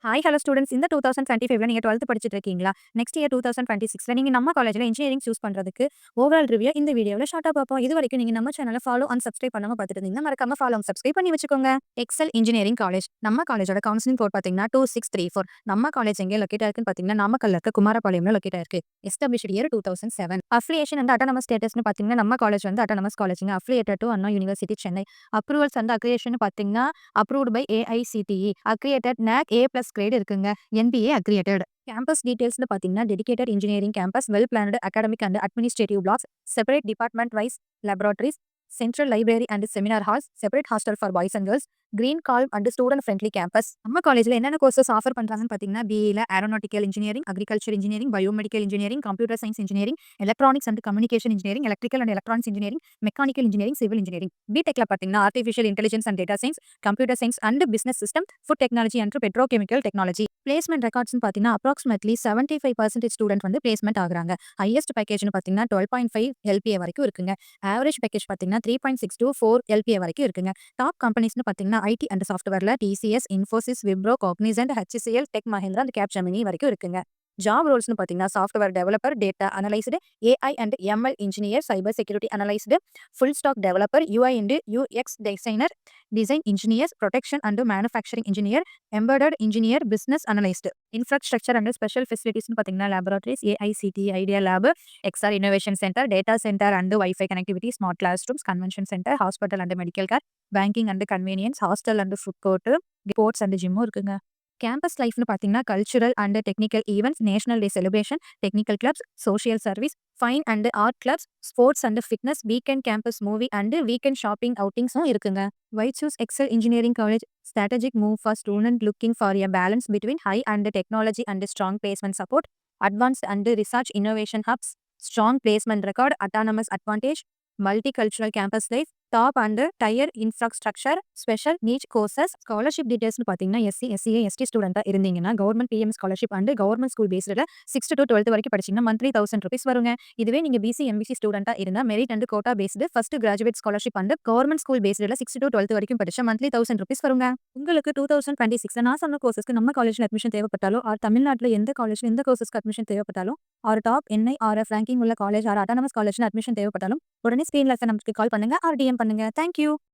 Hi hello students இந்த 2025ல நீங்க 12th படிச்சிட்டு இருக்கீங்களா? நெக்ஸ்ட் இயர் 2026ல நீங்க நம்ம காலேஜ்ல இன்ஜினியரிங் சூஸ் பண்றதுக்கு ஓவரால் ரிவ்யூ இந்த வீடியோல ஷார்ட்டா பார்ப்போம். இதுவரைக்கும் நீங்க நம்ம சேனலை ஃபாலோ அண்ட் சப்ஸ்கிரைப் பண்ணாம பார்த்துட்டு இருந்தீங்கன்னா மறக்காம ஃபாலோ அண்ட் சப்ஸ்கிரைப் பண்ணி வச்சுக்கோங்க. எக்ஸல் இன்ஜினியரிங் காலேஜ் நம்ம காலேஜோட கவுன்சிலிங் கோட் பாத்தீங்கன்னா 2634. நம்ம காலேஜ் எங்க லொகேட் ஆயிருக்குன்னு பாத்தீங்கன்னா நாமக்கல்ல இருக்க குமாரபாளையம்ல லொகேட் ஆயிருக்கு. Established year 2007. Affiliation and autonomous ஸ்டேட்டஸ்னு பாத்தீங்கன்னா நம்ம காலேஜ் வந்து அட்டானமஸ் காலேஜ்ங்க. Affiliated to Anna university Chennai. Approvals and accreditation பாத்தீங்கன்னா approved by AICTE. Accredited NAAC A+ grade இருக்குங்க. NBA accredited. Campus details பார்த்தீங்கன்னா dedicated engineering campus, well planned academic and administrative blocks, separate department wise laboratories, central library and seminar halls, separate hostel for boys and girls, green calm and student friendly campus. நம்ம காலேஜ்ல என்னென்ன courses offer பண்றாங்கன்னு பார்த்தீங்கன்னா BA aeronautical engineering, agriculture engineering, biomedical engineering, computer science engineering, electronics and communication engineering, electrical and electronics engineering, mechanical engineering, civil engineering. B.Techல பார்த்தீங்கன்னா artificial intelligence and data science, computer science and business system, food technology and petrochemical technology. Placement ரெக்கார்ட்ஸ்னு பார்த்தீங்கன்னா approximately 75% student வந்து placement ஆகுறாங்க. Highest பேக்கேஜ்னு பார்த்தீங்கன்னா 12.5 LPA வரைக்கும் இருக்குங்க. ஆவரேஜ் பேக்கேஜ் பார்த்தீங்கன்னா 3.6 to 4 LPA வரைக்கும் இருக்குங்க. டாப் கம்பெனிஸ்னு பார்த்தீங்கன்னா ஐடி அண்ட் சாஃப்ட்வேர்ல TCS, Infosys, Wipro, Cognizant, HCL, tech Mahindra and Capgemini வரைக்கும் இருக்குங்க. ஜாப் ரோல்ஸ்னு பார்த்தீங்கன்னா software developer, data analyst, AI and ML engineer, cyber security analyst, full stack developer, UI and UX designer, design engineers, production and manufacturing engineer, embedded engineer, business analyst. Infrastructure and special ஃபெசிலிட்டிஸ்னு பார்த்தீங்கன்னா laboratories, AICTE, idea lab, XR innovation centre, data centre and wifi connectivity, smart class rooms, convention centre, hospital and medical care, banking and convenience, hostel and food court, sports and ஜிம்மும் இருக்குங்க. Campus லைஃப்னு பார்த்தீங்கன்னா cultural and technical events, national day celebration, technical clubs, social service, fine and art clubs, sports and fitness, weekend campus movie and weekend shopping அவுட்டிங்ஸும் இருக்குங்க. Why choose Excel Engineering College? Strategic move for student looking for a balance between high and technology and strong placement support, advanced and research innovation hubs, strong placement record, autonomous advantage, multicultural campus life, top and tier infrastructure, special niche courses. Scholarship டீடைல்ஸ்னு பார்த்தீங்கன்னா SC, SCA, ST ஸ்டூடெண்ட்டாக இருந்தீங்கன்னா government PM scholarship and government school பேஸ்டில் 6th to 12th வரைக்கும் படிச்சிங்கன்னா monthly 1000 rupees வருங்க. இதுவே நீங்கள் BC, MBC ஸ்டூடெண்ட்டாக இருந்தால் merit and quota based first graduate scholarship and government school பேஸ்டில் 6th to 12th வரைக்கும் படிச்சா மந்த்லி 1000 rupees வருங்க. உங்களுக்கு 2026 நான் சொன்ன கோர்சஸ்க்கு நம்ம காலேஜில் அட்மிஷன் தேவைப்பட்டாலோ ஆர் தமிழ்நாட்டில் எந்த காலேஜில் எந்த கோர்சஸ்க்கு அட்மிஷன் தேவைப்பட்டாலும் ஆர் டாப் NIRF ரேங்கிங் உள்ள காலேஜ் ஆர் அட்டானமஸ் காலேஜில் அட்மிஷன் தேவைப்பட்டாலும் உடனே ஸ்க்ரீன்ல இருக்க நம்பருக்கு கால் பண்ணுங்க ஆர் DM பண்ணுங்க. தேங்க்யூ.